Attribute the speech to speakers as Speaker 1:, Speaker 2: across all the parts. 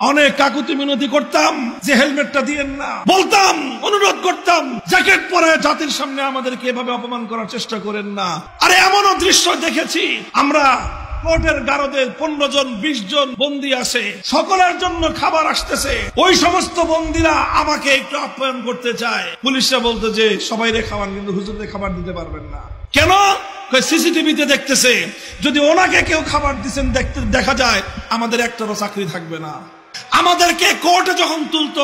Speaker 1: অনেক কাকুতি মিনতি করতাম যে হেলমেটটা দিয়েন না, বলতাম, অনুরোধ করতাম, জ্যাকেট পরে জাতির সামনে আমাদেরকে এভাবে অপমান করার চেষ্টা করেন না। আরে এমনও দৃশ্য দেখেছি, আমরা কোর্টের গারদে 15 জন 20 জন বন্দী আছে, সকলের জন্য খাবার আসতেছে, ওই সমস্ত বন্দীরা আমাকে একটু আপ্যায়ন করতে চায়, পুলিশরা বলতে যে সবাইরে খাবার, কিন্তু হুজুরদের খাবার দিতে পারবেন না। কেন? সিসিটিভিতে দেখতেছে, যদি ওনাকে কেউ খাবার দিচ্ছেন দেখা যায় আমাদের একটারও চাকরি থাকবে না। আমাদেরকে কোর্টে যখন তুলতো,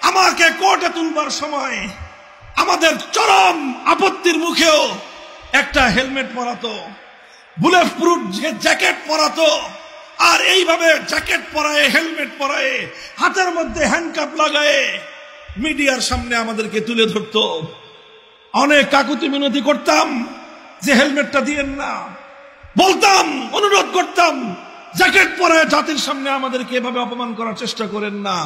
Speaker 1: আমাকে কোর্টে তুলবার সময় আমাদের চরম আপত্তির মুখেও একটা হেলমেট পরাতো, বুলেট প্রুফ জ্যাকেট পরাতো, আর এইভাবে জ্যাকেট পরায়, হেলমেট পরায়, হাতের মধ্যে হ্যান্ডকাপ লাগায় মিডিয়ার সামনে আমাদেরকে তুলে ধরতো। অনেক কাকুতি মিনতি করতাম যে হেলমেটটা দিয়েন না, বলতাম, অনুরোধ করতাম, জ্যাকেট পরে জাতির সামনে আমাদেরকে এভাবে অপমান করার চেষ্টা করেন না।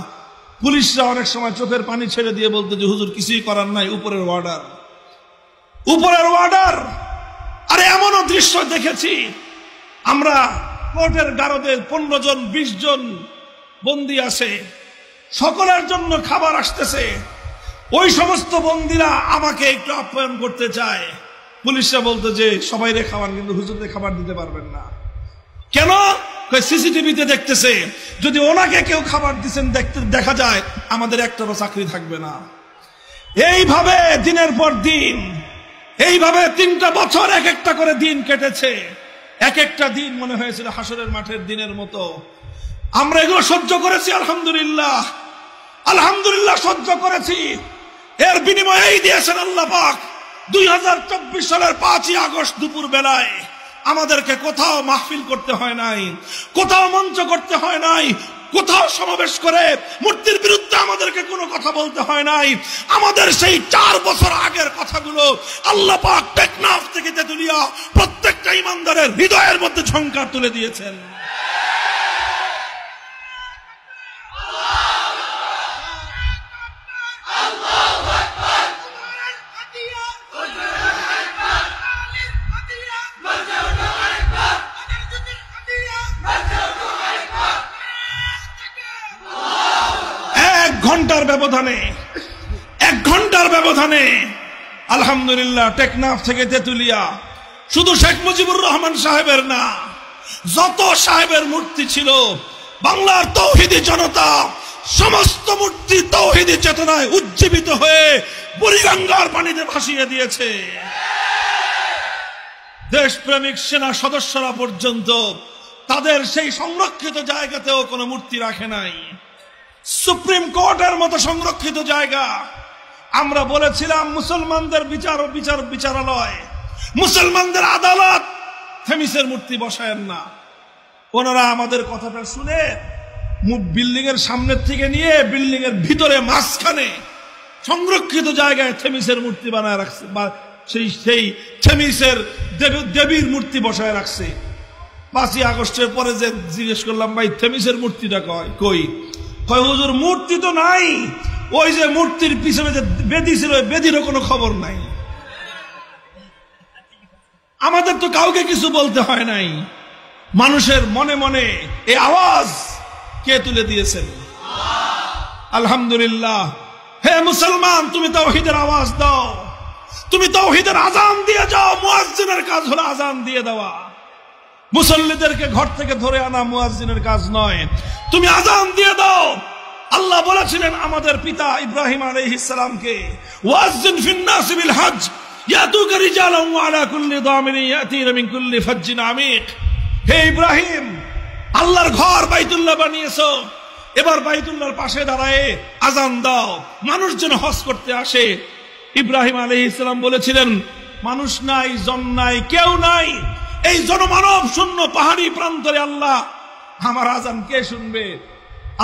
Speaker 1: পুলিশরা অনেক সময় চোখের পানি ছেড়ে দিয়ে বলতো যে হুজুর কিছুই করার নাই, উপরের অর্ডার, উপরের অর্ডার। আরে এমনও দৃশ্য দেখেছি, আমরা কোর্টের গারদে 15 জন 20 জন বন্দী আছে, সকলের জন্য খাবার আসতেছে, ওই সমস্ত বন্দীরা আমাকে একটু আপ্যায়ন করতে চায়, পুলিশরা বলতো যে সবাইরে খাবার, কিন্তু হুজুরদের খাবার দিতে পারবেন না। কেন? সিসিটিভিতে দেখতেছে, যদি ওনাকে কেউ খাবার দিচ্ছেন দেখা যায় আমাদের একটারও চাকরি থাকবে না। এইভাবে দিনের পর দিন, এইভাবে 3টা বছর এক একটা করে দিন কেটেছে, এক একটা দিন মনে হয়েছিল হাসরের মাঠের দিনের মতো। আমরা এগুলো সহ্য করেছি, আলহামদুলিল্লাহ, আলহামদুলিল্লাহ সহ্য করেছি। এর বিনিময়ে এই দিয়েছেন আল্লাহ পাক, 2024 সালের 5ই আগস্ট দুপুর বেলায় আমাদেরকে কোথাও মাহফিল করতে হয় নাই, কোথাও মঞ্চ করতে হয় নাই, কোথাও সমাবেশ করে মূর্তির বিরুদ্ধে আমাদেরকে কোনো কথা বলতে হয় নাই। আমাদের সেই 4 বছর আগের কথাগুলো আল্লাহ পাক টেকনাফ থেকে তেতুলিয়া প্রত্যেকটা ইমানদারের হৃদয়ের মধ্যে ঝংকার তুলে দিয়েছেন। এক ঘন্টার ব্যবধানে আলহামদুলিল্লাহ টেকনাফ থেকে তেতুলিয়া শুধু শেখ মুজিবুর রহমান সাহেবের না, যত সাহেবের মূর্তি ছিল, বাংলার তৌহিদি জনতা সমস্ত মূর্তি তৌহিদি চেতনায় উজ্জীবিত হয়ে বুড়িগঙ্গার পানিতে ভাসিয়ে দিয়েছে। দেশপ্রেমিক সেনা সদস্যরা পর্যন্ত তাদের সেই সংরক্ষিত জায়গাতেও কোনো মূর্তি রাখে নাই। সুপ্রিম কোর্টের মতো সংরক্ষিত জায়গা, আমরা বলেছিলাম মুসলমানদের বিচারালয়, মুসলমানদের আদালত, থেমিসের মূর্তি বসায়েন না। ওনারা আমাদের কথাটা শুনে বিল্ডিং এর সামনের থেকে নিয়ে বিল্ডিং এর ভিতরে মাঝখানে সংরক্ষিত জায়গায় থেমিসের মূর্তি বানায় রাখছে, সেই থেমিসের দেবীর মূর্তি বসায় রাখছে। 5ই আগস্টের পরে যে জিজ্ঞেস করলাম, ভাই থেমিসের মূর্তিটা কই? কয় হুজুর মূর্তি তো নাই, ওই যে মূর্তির পিছনে যে বেদি ছিল, বেদিরও কোনো খবর নাই। আমাদের তো কাউকে কিছু বলতে হয় নাই, মানুষের মনে মনে এই আওয়াজ কে তুলে দিয়েছেন? আলহামদুলিল্লাহ। হে মুসলমান, তুমি তাওহীদের আওয়াজ দাও, তুমি তাওহীদের আজান দিয়ে যাও। মুয়াজ্জিনের কাজ হলো আজান দিয়ে দেওয়া, মুসল্লিদেরকে ঘর থেকে ধরে আনা মুয়াজ্জিনের কাজ নয়। তুমি আজান দিয়ে দাও। আল্লাহ বলেছিলেন আমাদের পিতা ইব্রাহিম আলাইহিস সালামকে, ওয়াজ্জিন ফিন নাস বিল হজ ইয়াতুকা রিজালান ওয়া আলা কুল্লি দামিরিন ইয়াতিনা মিন কুল্লি ফাজ্জিন আমিক। হে ইব্রাহিম, আল্লাহর ঘর বাইতুল্লাহ বানিয়েছো, এবার বাইতুল্লাহর পাশে দাঁড়ায় আজান দাও, মানুষ যেন হজ করতে আসে। ইব্রাহিম আলাইহিস সালাম বলেছিলেন, মানুষ নাই, জন নাই, কেউ নাই, এই জনমানব শূন্য পাহাড়ি প্রান্তরে আল্লাহ আমার আজান কে শুনবে?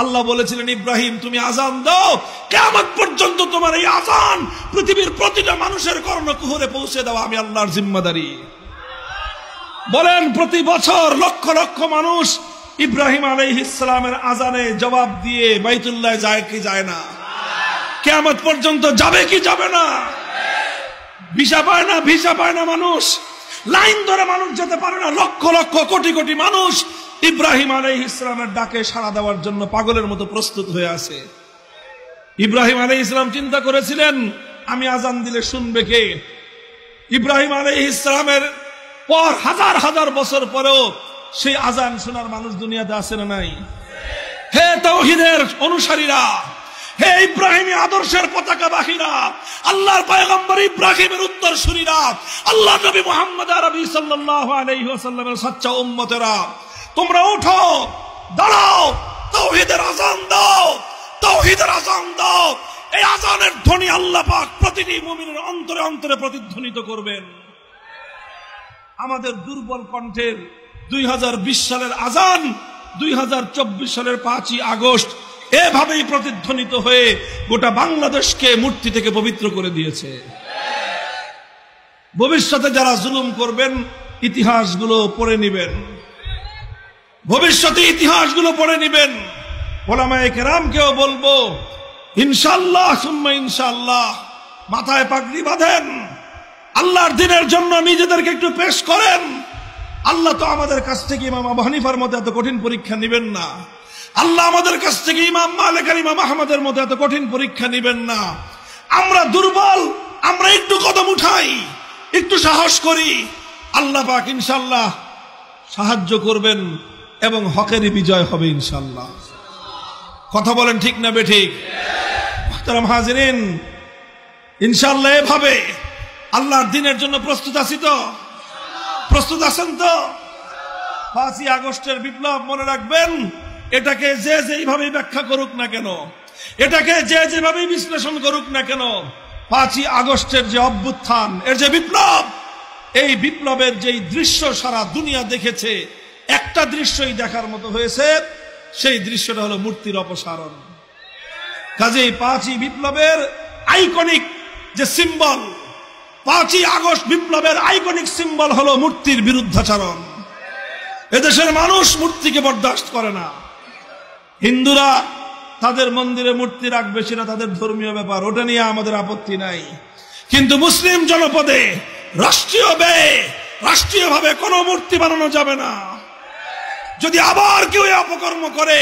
Speaker 1: আল্লাহ বলেছিলেন, ইব্রাহিম তুমি আজান দাও, কিয়ামত পর্যন্ত তোমার এই আজান পৃথিবীর প্রতিটা মানুষের কর্ণকুহরে পৌঁছে দেওয়া আমি আল্লাহর জিম্মাদারি। বলেন, প্রতি বছর লক্ষ লক্ষ মানুষ ইব্রাহিম আলাইহিস সালামের আজানে জবাব দিয়ে বাইতুল্লাহ যায় কি যায় না? কিয়ামত পর্যন্ত যাবে কি যাবে না? ভিসা পায় না মানুষ, লাইন ধরে মানুষ যেতে পারে না, লক্ষ লক্ষ কোটি কোটি মানুষ ইব্রাহিম আলাইহিস সালামের ডাকে সাড়া দেওয়ার জন্য পাগলের মতো প্রস্তুত হয়ে আছে। ইব্রাহিম আলাইহিস সালাম চিন্তা করেছিলেন, আমি আজান দিলে শুনবে কে? ইব্রাহিম আলাইহিস সালামের পর হাজার হাজার বছর পরেও সেই আজান শোনার মানুষ দুনিয়াতে আছে না নাই? হে তাওহীদের অনুসারীরা, হে ইব্রাহিমী আদর্শের পতাকাবাহীরা, আল্লাহর পয়গম্বর ইব্রাহিমের উত্তরসূরিরা, আল্লাহর নবী মুহাম্মদ আরবি সাল্লাল্লাহু আলাইহি ওয়াসাল্লামের সচ্চা উম্মতেরা, তোমরা উঠো, দাঁড়াও, তাওহীদের আজান দাও, তাওহীদের আজান দাও। এই আজানের ধ্বনি আল্লাহ পাক প্রতিটি মুমিনের অন্তরে অন্তরে প্রতিধ্বনিত করবেন। আমাদের দুর্বল কণ্ঠের 2020 সালের আজান 2024 সালের 5ই আগস্ট এভাবেই প্রতিধ্বনিত হয়ে গোটা বাংলাদেশকে মূর্তি থেকে পবিত্র করে দিয়েছে। ভবিষ্যতে যারা জুলুম করবেন ইতিহাসগুলো পড়ে নেবেন, ভবিষ্যতে ইতিহাসগুলো পড়ে নেবেন। ওলামায়ে কেরামকেও বলবো, ইনশাআল্লাহ সুম্মা ইনশাআল্লাহ মাথায় পাগড়ি বাঁধেন, আল্লাহর দ্বীনের জন্য নিজেদেরকে একটু পেশ করেন। আল্লাহ তো আমাদের কাছ থেকে ইমাম আবু হানিফার মতো এত কঠিন পরীক্ষা নেবেন না। আল্লাহ আমাদের কাছ থেকে ইমাম মালিক আর ইমাম আহমদের মতো এত কঠিন পরীক্ষা নেবেন না। আমরা দুর্বল, আমরা একটু কদম উঠাই, একটু সাহস করি, আল্লাহ পাক ইনশাআল্লাহ সাহায্য করবেন এবং হকেরই বিজয় হবে ইনশাআল্লাহ। কথা বলেন ঠিক না বেঠিক? মুহতারাম হাজিরিন, ইনশাআল্লাহ এভাবে আল্লাহর দ্বীনের জন্য প্রস্তুত আছি তো? প্রস্তুত আছেন তো? 5ই আগস্টের বিপ্লব মনে রাখবেন, এটাকে যে যেভাবে ব্যাখ্যা করুক না কেন, এটাকে যে যেভাবে বিশ্লেষণ করুক না কেন, 5ই আগস্টের যে অভ্যুত্থান, এর যে বিপ্লব, এই বিপ্লবের যেই দৃশ্য সারা দুনিয়া দেখেছে, একটা দৃশ্যই দেখার মতো হয়েছে, সেই দৃশ্যটা হলো মূর্তির অপসারণ। কাজেই 5ই বিপ্লবের আইকনিক যে সিম্বল, 5ই আগস্ট বিপ্লবের আইকনিক সিম্বল হলো মূর্তির বিরুদ্ধাচরণ। এদেশের মানুষ মূর্তিকে বরদাস্ত করে না। হিন্দুরা তাদের মন্দিরে মূর্তি রাখবে, সেটা তাদের ধর্মীয় ব্যাপার, ওটা নিয়ে আমাদের আপত্তি নাই। কিন্তু মুসলিম জনপদে রাষ্ট্রীয় ব্যয়ে রাষ্ট্রীয়ভাবে কোনো মূর্তি বানানো যাবে না। যদি আবার কেউ অপকর্ম করে,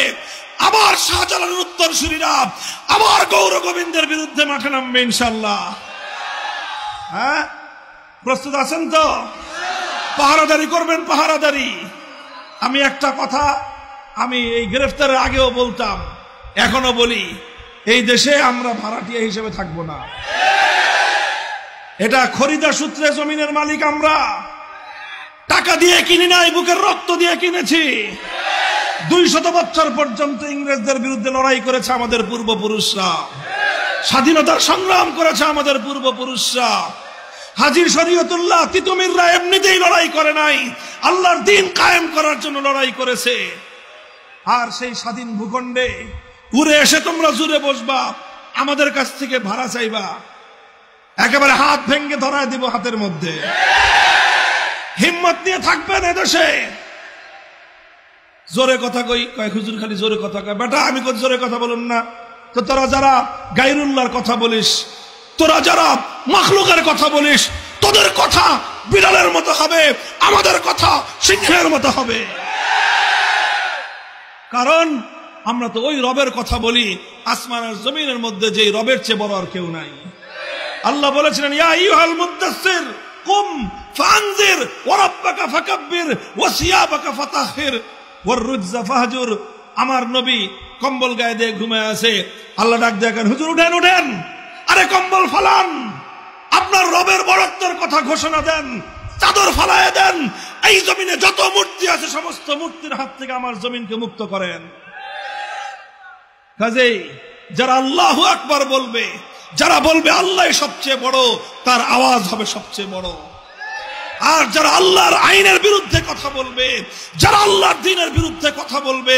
Speaker 1: আবার শাহজালালের উত্তরসূরিরা আবার গৌর গোবিন্দের বিরুদ্ধে মাঠে নামবে ইনশাআল্লাহ। হ্যাঁ, প্রস্তুত আছেন তো? পাহারাদারি করবেন, পাহারাদারি। আমি একটা কথা আমি এই গ্রেফতারের আগেও বলতাম, এখনো বলি, এই দেশে আমরা ভাড়াটিয়া হিসেবে থাকবো না। এটা খরিদা সূত্রে জমিনের মালিক আমরা। টাকা দিয়ে কিনি নাই, বুকের রক্ত দিয়ে কিনেছি। 200 বছর পর্যন্ত ইংরেজদের বিরুদ্ধে লড়াই করেছে আমাদের পূর্বপুরুষরা, স্বাধীনতার সংগ্রাম করেছে আমাদের পূর্বপুরুষরা। হাজী শরীয়তুল্লাহ তিতুমিররা এমনিতেই লড়াই করে নাই, আল্লাহর দ্বীন কায়েম করার জন্য লড়াই করেছে। আর সেই স্বাধীন ভূখণ্ডে উড়ে এসে তোমরা জুড়ে বসবা, আমাদের কাছ থেকে ভাড়া চাইবা, একেবারে হাত ভেঙ্গে ধরায় দিব হাতের মধ্যে। হিম্মত নিয়ে থাকবেন এদেশে। জোরে কথা কই, কয় হুজুর খালি জোরে কথা কয়। বেটা, আমি জোরে কথা বলুন না তো? তোরা যারা গায়রুল্লাহর কথা বলিস, তোরা যারা মাখলুকের কথা বলিস, তোদের কথা বিড়ালের মতো হবে, আমাদের কথা সিংহের মতো হবে। কারণ আমরা তো ওই রবের কথা বলি, আসমান আর জমিনের মধ্যে যেই রবের চেয়ে বড় আর কেউ নাই। আল্লাহ বলেছিলেন, ইয়া আইয়ুহাল মুদ্দাসসির কুম ফানজির ওয়া রাব্বাকা ফাকাব্বির ওয়া সিয়াবাকা ফাতাহহির ওয়ার রুজজা ফাহজুর। আমার নবী কম্বল গায়ে দিয়ে ঘুমায় আছে, আল্লাহ ডাক দেখেন, হুজুর উঠেন উঠেন, আরে কম্বল ফালান, আপনার রবের বড়ত্বের কথা ঘোষণা দেন, চাদর ফালায় দেন, এই জমিনে যত মূর্তি আছে সমস্ত মূর্তির হাত থেকে আমার জমিনকে মুক্ত করেন। কাজেই যারা আল্লাহু আকবার বলবে, যারা বলবে আল্লাহ সবচেয়ে বড়, তার আওয়াজ হবে সবচেয়ে বড়। আর যারা আল্লাহর আইনের বিরুদ্ধে কথা বলবে, যারা আল্লাহর দ্বীনের বিরুদ্ধে কথা বলবে,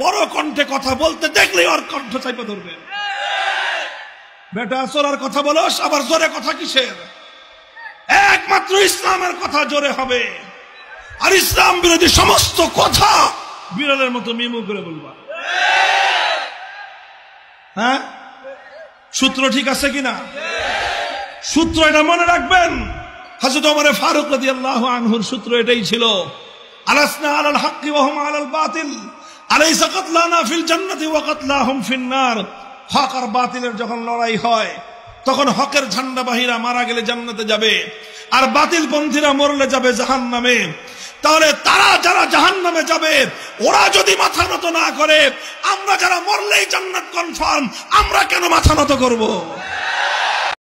Speaker 1: বড় কণ্ঠে কথা বলতে দেখলেই ওর কণ্ঠ চাইপে ধরবে। বেটা, চোরার কথা বলস, আবার জোরে কথা কিসের? একমাত্র ইসলামের কথা জোরে হবে, আর ইসলাম বিরোধী সমস্ত কথা বিড়ালের মতো মিমু করে বলবা। হ্যাঁ, সূত্র ঠিক আছে কিনা? সূত্র এটা মনে রাখবেন। হযরত ওমর ফারুক রাদিয়াল্লাহু আনহুর সূত্র এটাই ছিল, আলাসনা আলাল হাক্কি ওয়া হুম আলাল বাতিল আলাইসা কাতলানা ফিল জান্নাতি ওয়া কাতলাহুম ফিন নার। হক আর বাতিলের যখন লড়াই হয় তখন হকের ঝান্ডাবাহীরা মারা গেলে জান্নাতে যাবে, আর বাতিল পন্থীরা মরলে যাবে জাহান্নামে। তাহলে তারা যারা জাহান্নামে যাবে, ওরা যদি মাথা নত না করে, আমরা যারা মরলেই জান্নাত কনফার্ম, আমরা কেন মাথা নত করব?